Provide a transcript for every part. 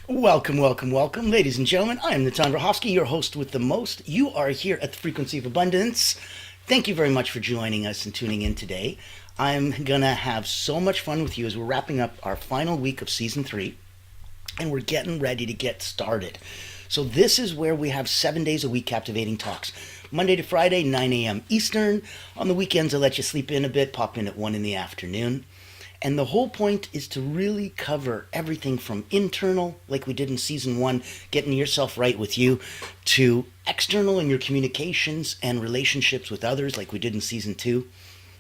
Welcome, welcome, welcome, ladies and gentlemen. I am Natan Rahovsky, your host with the most. You are here at the Frequency of Abundance. Thank you very much for joining us and tuning in today. I'm going to have so much fun with you as we're wrapping up our final week of season 3 and we're getting ready to get started. So, this is where we have 7 days a week captivating talks. Monday to Friday, 9 a.m. Eastern. On the weekends, I'll let you sleep in a bit, pop in at 1 in the afternoon. And the whole point is to really cover everything from internal, like we did in season 1, getting yourself right with you, to external in your communications and relationships with others, like we did in season 2.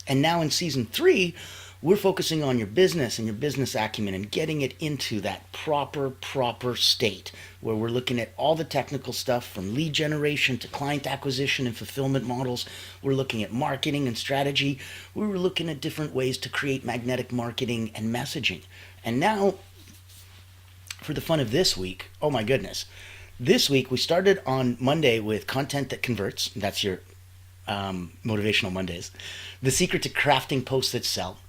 And now in season 3, we're focusing on your business and your business acumen and getting it into that proper state where we're looking at all the technical stuff from lead generation to client acquisition and fulfillment models. We're looking at marketing and strategy. We were looking at different ways to create magnetic marketing and messaging. And now, for the fun of this week, oh my goodness. This week we started on Monday with content that converts. That's your motivational Mondays. The secret to crafting posts that sell.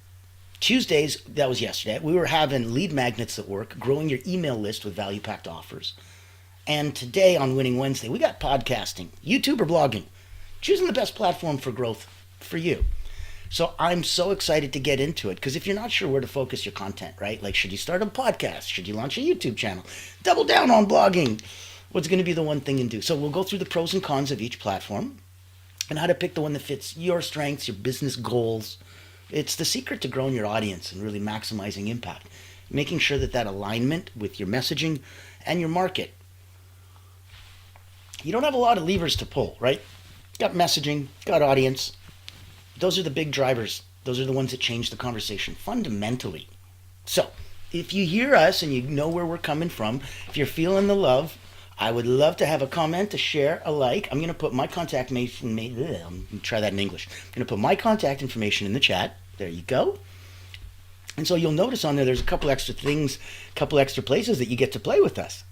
Tuesdays, that was yesterday, we were having lead magnets that work, growing your email list with value packed offers. And today on Winning Wednesday, we got podcasting, YouTube or blogging, choosing the best platform for growth for you. So I'm so excited to get into it because if you're not sure where to focus your content, right? Like, should you start a podcast? Should you launch a YouTube channel? Double down on blogging. What's going to be the one thing you do? So we'll go through the pros and cons of each platform and how to pick the one that fits your strengths, your business goals. It's the secret to growing your audience and really maximizing impact, making sure that that alignment with your messaging and your market. You don't have a lot of levers to pull, right? Got messaging, got audience. Those are the big drivers. Those are the ones that change the conversation fundamentally. So, if you hear us and you know where we're coming from, if you're feeling the love, I would love to have a comment, a share, a like. I'm going to put my contact information. I'm going to try that in English. I'm going to put my contact information in the chat. There you go. And so you'll notice on there's a couple extra things, a couple extra places that you get to play with us.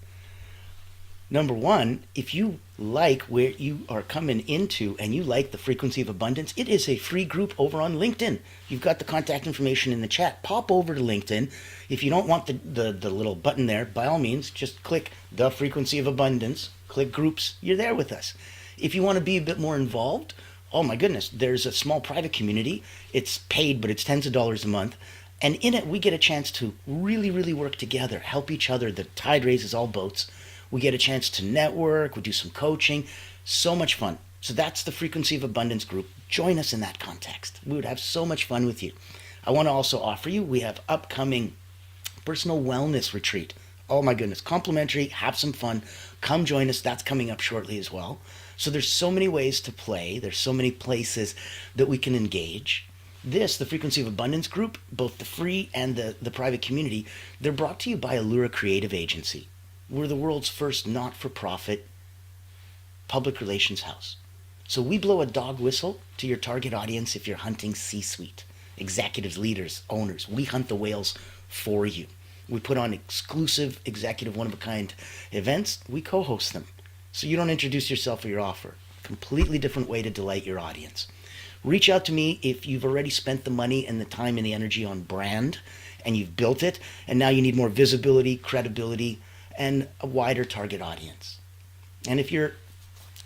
Number one, if you like where you are coming into and you like the Frequency of Abundance, it is a free group over on LinkedIn. You've got the contact information in the chat. Pop over to LinkedIn. If you don't want the little button there, by all means, just click the Frequency of Abundance, click groups. You're there with us. If you want to be a bit more involved, oh my goodness, there's a small private community. It's paid, but it's tens of dollars a month. And in it, we get a chance to really work together, help each other. The tide raises all boats. We get a chance to network. We do some coaching. So much fun. So that's the Frequency of Abundance group. Join us in that context. We would have so much fun with you. I want to also offer you, we have upcoming personal wellness retreat. Oh my goodness, complimentary, have some fun. Come join us. That's coming up shortly as well. So there's so many ways to play. There's so many places that we can engage. This, the Frequency of Abundance group, both the free and the private community, they're brought to you by Allura Creative Agency. We're the world's first not-for-profit public relations house. So we blow a dog whistle to your target audience if you're hunting C-suite, executives, leaders, owners. We hunt the whales for you. We put on exclusive executive one-of-a-kind events. We co-host them. So you don't introduce yourself or your offer. Completely different way to delight your audience. Reach out to me if you've already spent the money and the time and the energy on brand and you've built it and now you need more visibility, credibility, and a wider target audience. And if you're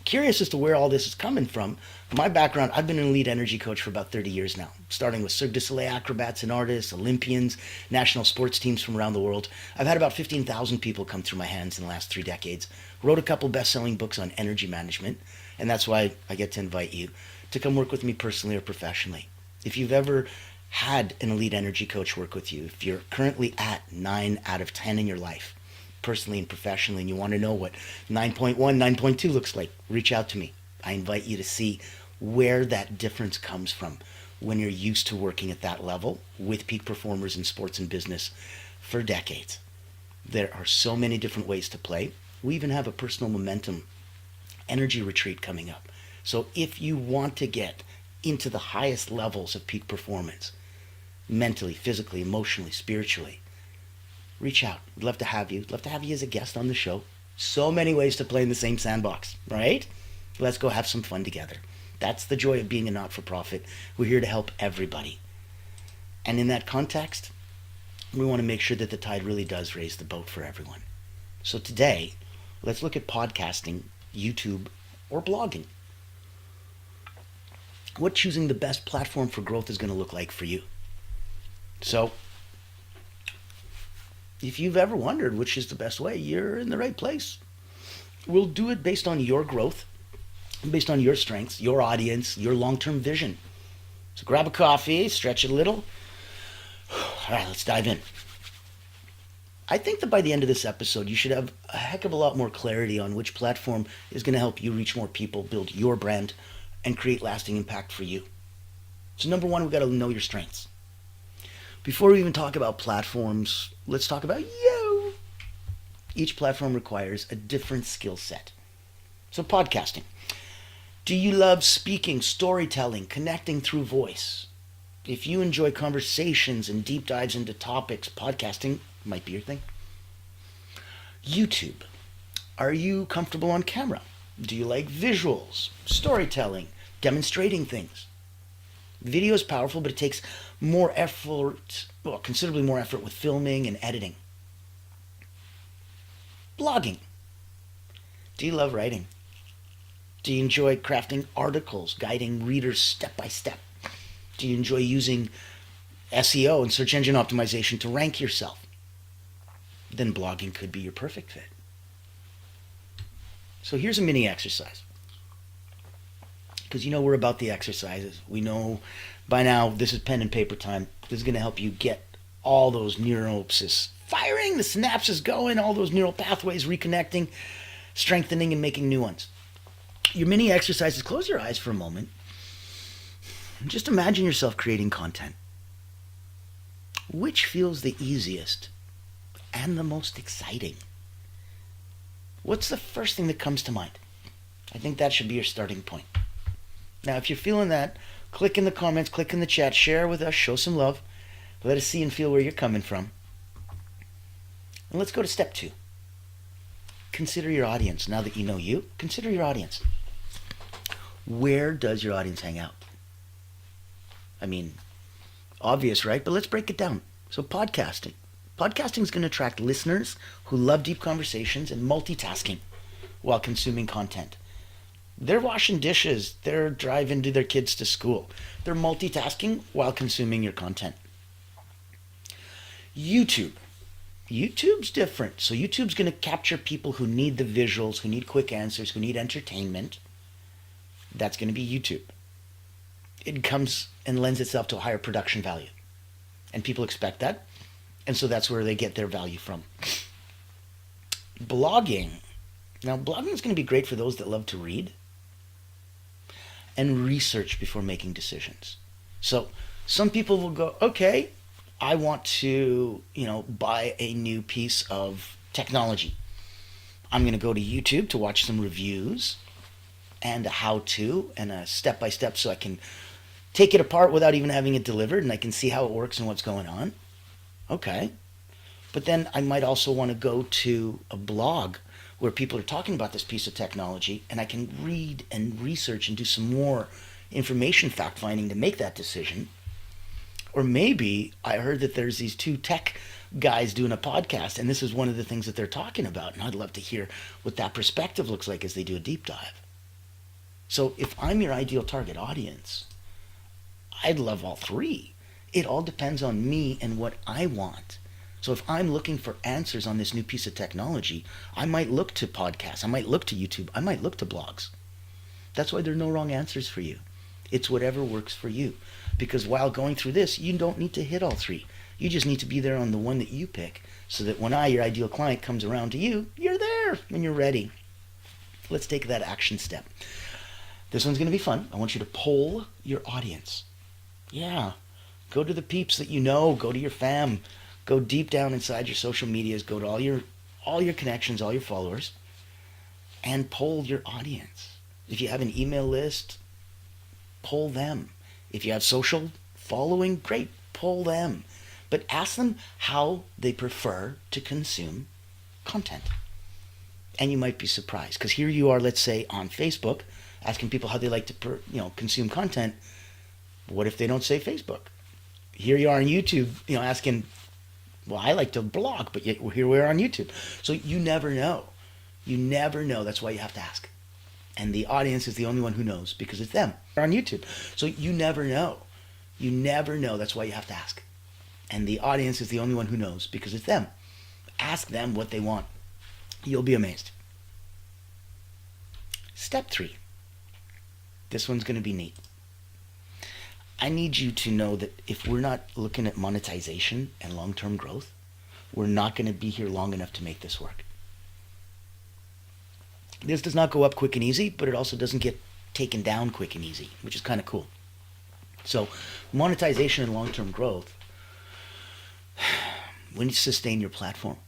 curious as to where all this is coming from, my background, I've been an elite energy coach for about 30 years now, starting with Cirque du Soleil acrobats and artists, Olympians, national sports teams from around the world. I've had about 15,000 people come through my hands in the last 3 decades, wrote a couple best-selling books on energy management, and that's why I get to invite you to come work with me personally or professionally. If you've ever had an elite energy coach work with you, if you're currently at 9 out of 10 in your life, personally and professionally, and you want to know what 9.1, 9.2 looks like, reach out to me. I invite you to see where that difference comes from when you're used to working at that level with peak performers in sports and business for decades. There are so many different ways to play. We even have a personal momentum energy retreat coming up. So if you want to get into the highest levels of peak performance, mentally, physically, emotionally, spiritually, reach out. We'd love to have you. Love to have you as a guest on the show. So many ways to play in the same sandbox, right? Let's go have some fun together. That's the joy of being a not-for-profit. We're here to help everybody. And in that context, we want to make sure that the tide really does raise the boat for everyone. So today, let's look at podcasting, YouTube, or blogging. What choosing the best platform for growth is going to look like for you. So, if you've ever wondered which is the best way, you're in the right place. We'll do it based on your growth, based on your strengths, your audience, your long-term vision. So grab a coffee, stretch it a little. All right, let's dive in. I think that by the end of this episode, you should have a heck of a lot more clarity on which platform is going to help you reach more people, build your brand, and create lasting impact for you. So number one, we've got to know your strengths. Before we even talk about platforms, let's talk about you. Each platform requires a different skill set. So podcasting. Do you love speaking, storytelling, connecting through voice? If you enjoy conversations and deep dives into topics, podcasting might be your thing. YouTube. Are you comfortable on camera? Do you like visuals, storytelling, demonstrating things? Video is powerful, but it takes more effort, considerably more effort with filming and editing. Blogging. Do you love writing? Do you enjoy crafting articles, guiding readers step by step? Do you enjoy using SEO and search engine optimization to rank yourself? Then blogging could be your perfect fit. So here's a mini exercise. Because we're about the exercises. We know by now this is pen and paper time. This is going to help you get all those neuropsis firing, the synapses going, all those neural pathways reconnecting, strengthening, and making new ones. Your mini exercises, close your eyes for a moment. Just imagine yourself creating content. Which feels the easiest and the most exciting? What's the first thing that comes to mind? I think that should be your starting point. Now, if you're feeling that, click in the comments, click in the chat, share with us, show some love. Let us see and feel where you're coming from. And let's go to step 2. Consider your audience. Now that you know you, consider your audience. Where does your audience hang out? I mean, obvious, right? But let's break it down. So podcasting. Podcasting is going to attract listeners who love deep conversations and multitasking while consuming content. They're washing dishes. They're driving their kids to school. They're multitasking while consuming your content. YouTube. YouTube's different. So YouTube's going to capture people who need the visuals, who need quick answers, who need entertainment. That's going to be YouTube. It comes and lends itself to a higher production value. And people expect that. And so that's where they get their value from. Blogging. Now, blogging is going to be great for those that love to read and research before making decisions. So some people will go, okay, I want to, buy a new piece of technology. I'm going to go to YouTube to watch some reviews and a how-to and a step-by-step so I can take it apart without even having it delivered, and I can see how it works and what's going on. Okay. But then I might also want to go to a blog where people are talking about this piece of technology, and I can read and research and do some more information fact-finding to make that decision. Or maybe I heard that there's these 2 tech guys doing a podcast, and this is one of the things that they're talking about, and I'd love to hear what that perspective looks like as they do a deep dive. So if I'm your ideal target audience, I'd love all 3. It all depends on me and what I want. So if I'm looking for answers on this new piece of technology, I might look to podcasts, I might look to YouTube, I might look to blogs. That's why there are no wrong answers for you. It's whatever works for you. Because while going through this, you don't need to hit all 3. You just need to be there on the one that you pick so that when your ideal client, comes around to you, you're there and you're ready. Let's take that action step. This one's going to be fun. I want you to poll your audience. Yeah. Go to the peeps that you know. Go to your fam. Go deep down inside your social medias. Go to all your connections, all your followers, and poll your audience. If you have an email list, poll them. If you have social following, great, poll them. But ask them how they prefer to consume content. And you might be surprised, because here you are, let's say, on Facebook, asking people how they like to consume content. What if they don't say Facebook? Here you are on YouTube, asking Well, I like to blog, but yet here we are on YouTube. So you never know. You never know. That's why you have to ask. And the audience is the only one who knows because it's them. They're on YouTube. So you never know. You never know. That's why you have to ask. And the audience is the only one who knows because it's them. Ask them what they want. You'll be amazed. Step 3. This one's going to be neat. I need you to know that if we're not looking at monetization and long-term growth, we're not going to be here long enough to make this work. This does not go up quick and easy, but it also doesn't get taken down quick and easy, which is kind of cool. So monetization and long-term growth, we need to sustain your platform.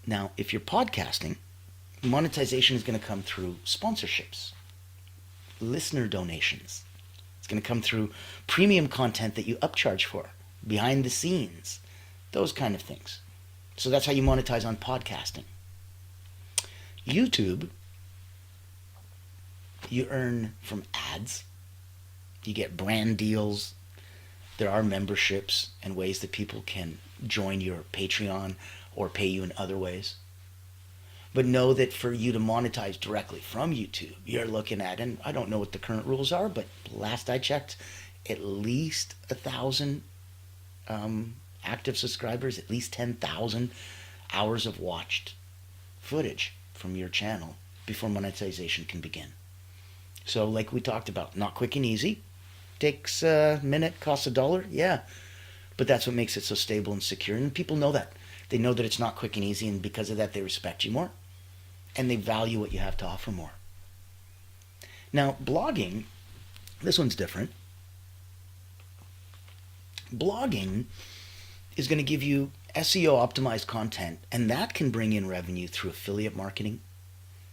Now, if you're podcasting, monetization is going to come through sponsorships, listener donations. It's going to come through premium content that you upcharge for, behind the scenes, those kind of things. So that's how you monetize on podcasting. YouTube, you earn from ads. You get brand deals. There are memberships and ways that people can join your Patreon or pay you in other ways. But know that for you to monetize directly from YouTube, you're looking at, and I don't know what the current rules are, but last I checked, at least 1,000 active subscribers, at least 10,000 hours of watched footage from your channel before monetization can begin. So like we talked about, not quick and easy. Takes a minute, costs $1, yeah. But that's what makes it so stable and secure. And people know that. They know that it's not quick and easy, and because of that, they respect you more. And they value what you have to offer more. Now, blogging, this one's different. Blogging is going to give you SEO optimized content, and that can bring in revenue through affiliate marketing,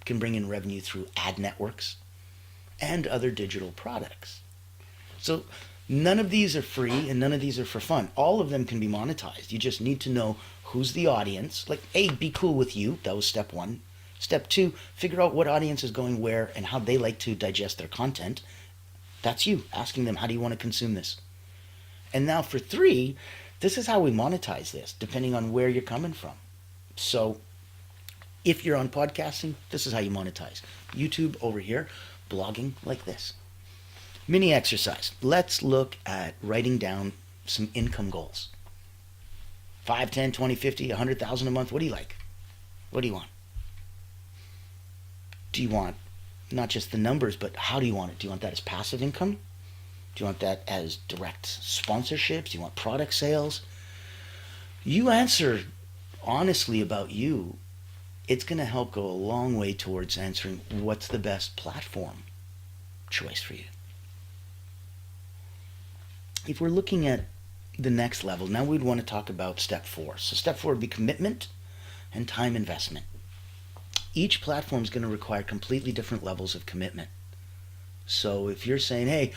can bring in revenue through ad networks, and other digital products. So none of these are free and none of these are for fun. All of them can be monetized. You just need to know who's the audience. Like, A, be cool with you. That was step 1. Step 2, figure out what audience is going where and how they like to digest their content. That's you, asking them, how do you want to consume this? And now for 3, this is how we monetize this, depending on where you're coming from. So if you're on podcasting, this is how you monetize. YouTube over here, blogging like this. Mini exercise. Let's look at writing down some income goals. 5, 10, 20, 50, 100,000 a month. What do you like? What do you want? Do you want not just the numbers, but how do you want it? Do you want that as passive income? Do you want that as direct sponsorships? Do you want product sales? You answer honestly about you. It's going to help go a long way towards answering what's the best platform choice for you. If we're looking at the next level, now we'd want to talk about step 4. So step 4 would be commitment and time investment. Each platform is going to require completely different levels of commitment. So if you're saying, hey,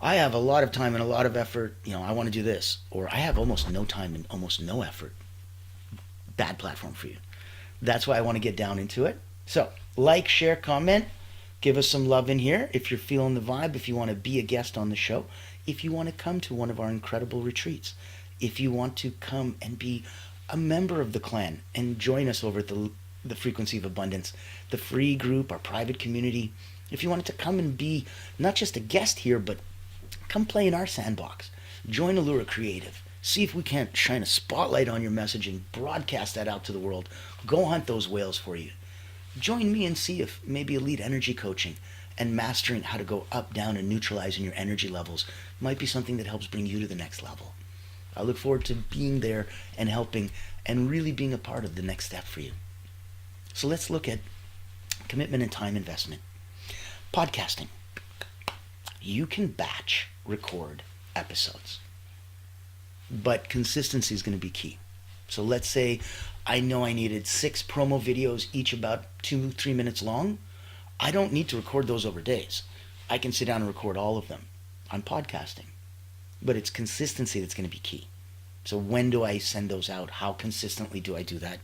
I have a lot of time and a lot of effort, I want to do this, or I have almost no time and almost no effort, bad platform for you. That's why I want to get down into it. So like, share, comment, give us some love in here if you're feeling the vibe, if you want to be a guest on the show, if you want to come to one of our incredible retreats, if you want to come and be a member of the clan and join us over at the Frequency of Abundance, the free group, our private community, if you wanted to come and be not just a guest here, but come play in our sandbox, join Allura Creative, see if we can't shine a spotlight on your messaging, broadcast that out to the world, go hunt those whales for you. Join me and see if maybe elite energy coaching and mastering how to go up, down, and neutralizing your energy levels might be something that helps bring you to the next level. I look forward to being there and helping and really being a part of the next step for you. So let's look at commitment and time investment. Podcasting. You can batch record episodes, but consistency is going to be key. So let's say I know I needed 6 promo videos, each about 2-3 minutes long. I don't need to record those over days. I can sit down and record all of them on podcasting. But it's consistency that's going to be key. So when do I send those out? How consistently do I do that?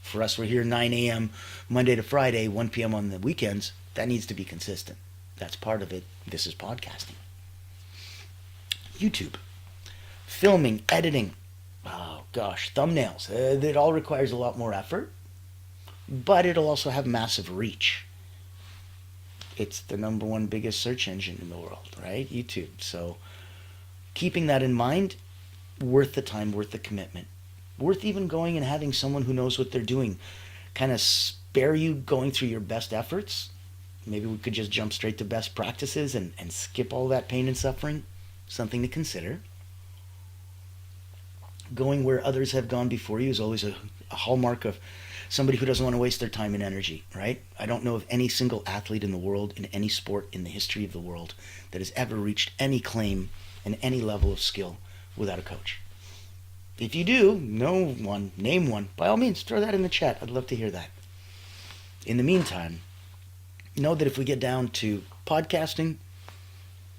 For us, we're here 9 a.m. Monday to Friday, 1 p.m. on the weekends. That needs to be consistent. That's part of it. This is podcasting. YouTube. Filming, editing, Oh gosh, thumbnails. It all requires a lot more effort, but it'll also have massive reach. It's the number one biggest search engine in the world, right? YouTube. So keeping that in mind, worth the time, worth the commitment, worth even going and having someone who knows what they're doing kind of spare you going through your best efforts. Maybe we could just jump straight to best practices and skip all that pain and suffering. Something to consider. Going where others have gone before you is always a hallmark of somebody who doesn't want to waste their time and energy, right? I don't know of any single athlete in the world, in any sport, in the history of the world, that has ever reached any claim and any level of skill without a coach. If you do, know one, name one, by all means, throw that in the chat. I'd love to hear that. In the meantime, know that if we get down to podcasting,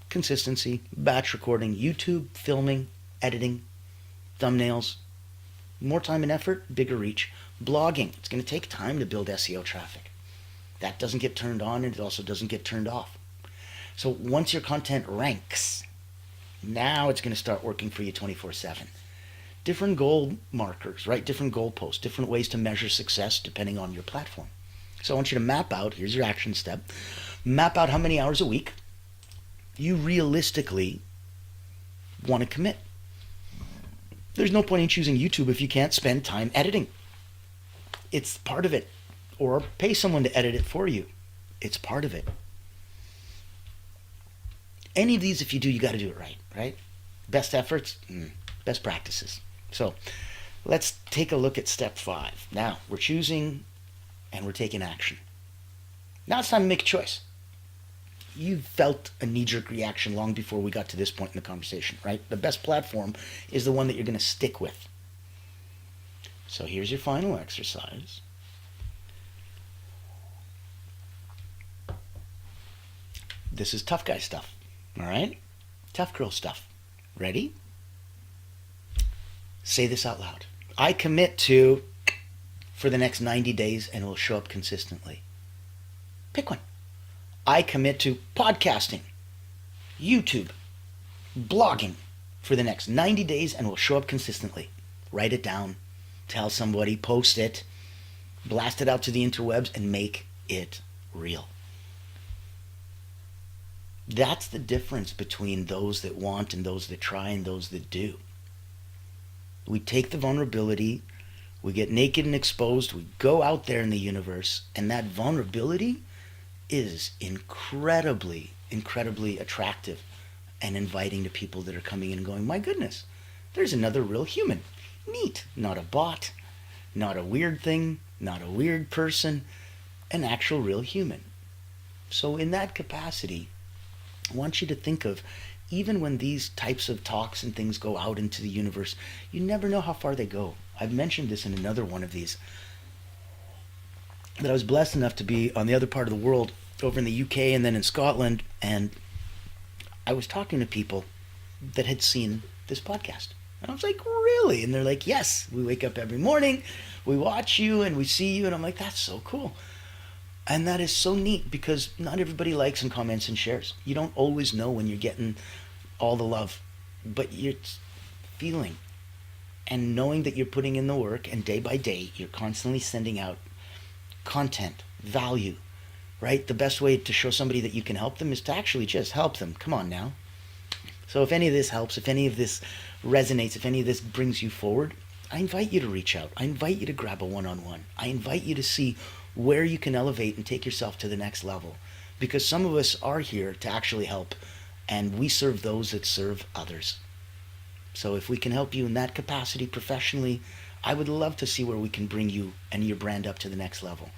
consistency, batch recording, YouTube, filming, editing, thumbnails, more time and effort, bigger reach. Blogging, it's going to take time to build SEO traffic. That doesn't get turned on, and it also doesn't get turned off. So once your content ranks, now it's going to start working for you 24/7. Different goal markers, right? Different goalposts, different ways to measure success depending on your platform. So I want you to map out, here's your action step, map out how many hours a week you realistically want to commit. There's no point in choosing YouTube if you can't spend time editing. It's part of it. Or pay someone to edit it for you. It's part of it. Any of these, if you do, you got to do it right, right? Best efforts, best practices. So let's take a look at step 5. Now, we're choosing and we're taking action. Now it's time to make a choice. You felt a knee-jerk reaction long before we got to this point in the conversation, right? The best platform is the one that you're going to stick with. So here's your final exercise. This is tough guy stuff, all right? Tough girl stuff. Ready? Say this out loud. I commit to for the next 90 days and it will show up consistently. Pick one. I commit to podcasting, YouTube, blogging for the next 90 days and will show up consistently. Write it down, tell somebody, post it, blast it out to the interwebs, and make it real. That's the difference between those that want and those that try and those that do. We take the vulnerability, we get naked and exposed, we go out there in the universe, and that vulnerability is incredibly, incredibly attractive and inviting to people that are coming in and going, my goodness, there's another real human. Neat. Not a bot, not a weird thing, not a weird person, an actual real human. So in that capacity, I want you to think of, even when these types of talks and things go out into the universe, you never know how far they go. I've mentioned this in another one of these, that I was blessed enough to be on the other part of the world, over in the UK and then in Scotland, and I was talking to people that had seen this podcast. And I was like, really? And they're like, yes, we wake up every morning, we watch you and we see you, and I'm like, that's so cool. And that is so neat because not everybody likes and comments and shares. You don't always know when you're getting all the love, but you're feeling and knowing that you're putting in the work, and day by day you're constantly sending out content, value, right? The best way to show somebody that you can help them is to actually just help them. Come on now. So if any of this helps, if any of this resonates, if any of this brings you forward, I invite you to reach out. I invite you to grab a one-on-one. I invite you to see where you can elevate and take yourself to the next level. Because some of us are here to actually help, and we serve those that serve others. So if we can help you in that capacity professionally, I would love to see where we can bring you and your brand up to the next level.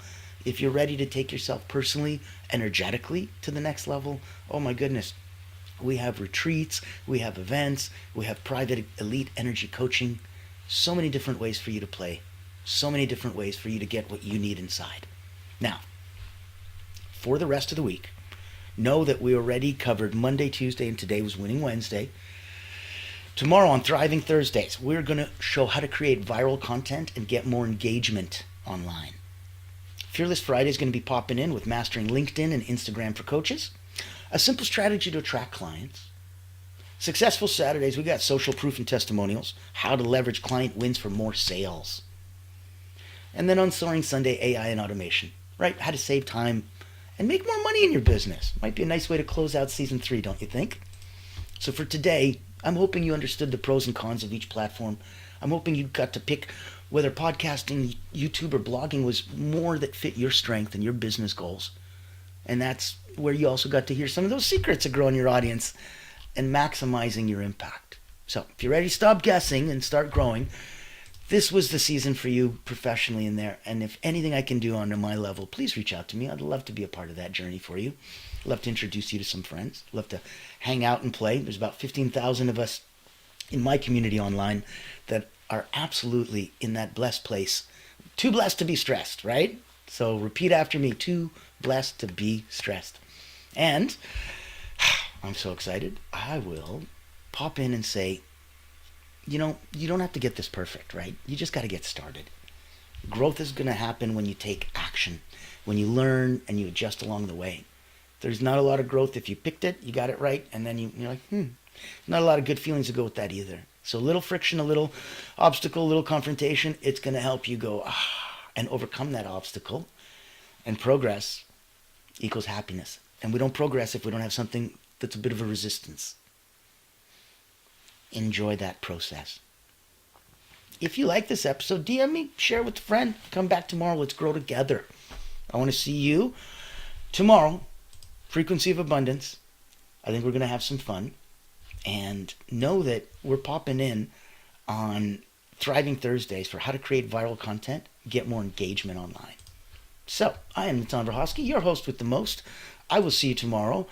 If you're ready to take yourself personally, energetically to the next level, oh my goodness, we have retreats, we have events, we have private elite energy coaching, so many different ways for you to play, so many different ways for you to get what you need inside. Now, for the rest of the week, know that we already covered Monday, Tuesday, and today was Winning Wednesday. Tomorrow on Thriving Thursdays, we're going to show how to create viral content and get more engagement online. Fearless Friday is going to be popping in with Mastering LinkedIn and Instagram for Coaches, a simple strategy to attract clients. Successful Saturdays, we got social proof and testimonials, how to leverage client wins for more sales. And then on Soaring Sunday, AI and automation, right? How to save time and make more money in your business. Might be a nice way to close out season 3, don't you think? So for today, I'm hoping you understood the pros and cons of each platform. I'm hoping you got to pick whether podcasting, YouTube, or blogging was more that fit your strength and your business goals. And that's where you also got to hear some of those secrets of growing your audience and maximizing your impact. So if you're ready to stop guessing and start growing, this was the season for you professionally in there. And if anything I can do on my level, please reach out to me. I'd love to be a part of that journey for you. I'd love to introduce you to some friends. I'd love to hang out and play. There's about 15,000 of us in my community online that are absolutely in that blessed place. Too blessed to be stressed, right? So repeat after me. Too blessed to be stressed. And I'm so excited. I will pop in and say, you don't have to get this perfect, right? You just got to get started. Growth is going to happen when you take action, when you learn and you adjust along the way. There's not a lot of growth if you picked it, you got it right, and then you're like, not a lot of good feelings to go with that either. So a little friction, a little obstacle, a little confrontation, it's going to help you go and overcome that obstacle. And progress equals happiness. And we don't progress if we don't have something that's a bit of a resistance. Enjoy that process. If you like this episode, DM me, share with a friend. Come back tomorrow. Let's grow together. I want to see you tomorrow. Frequency of Abundance. I think we're going to have some fun. And know that we're popping in on Thriving Thursdays for how to create viral content, get more engagement online. So, I am Natan Verhosky, your host with the most. I will see you tomorrow.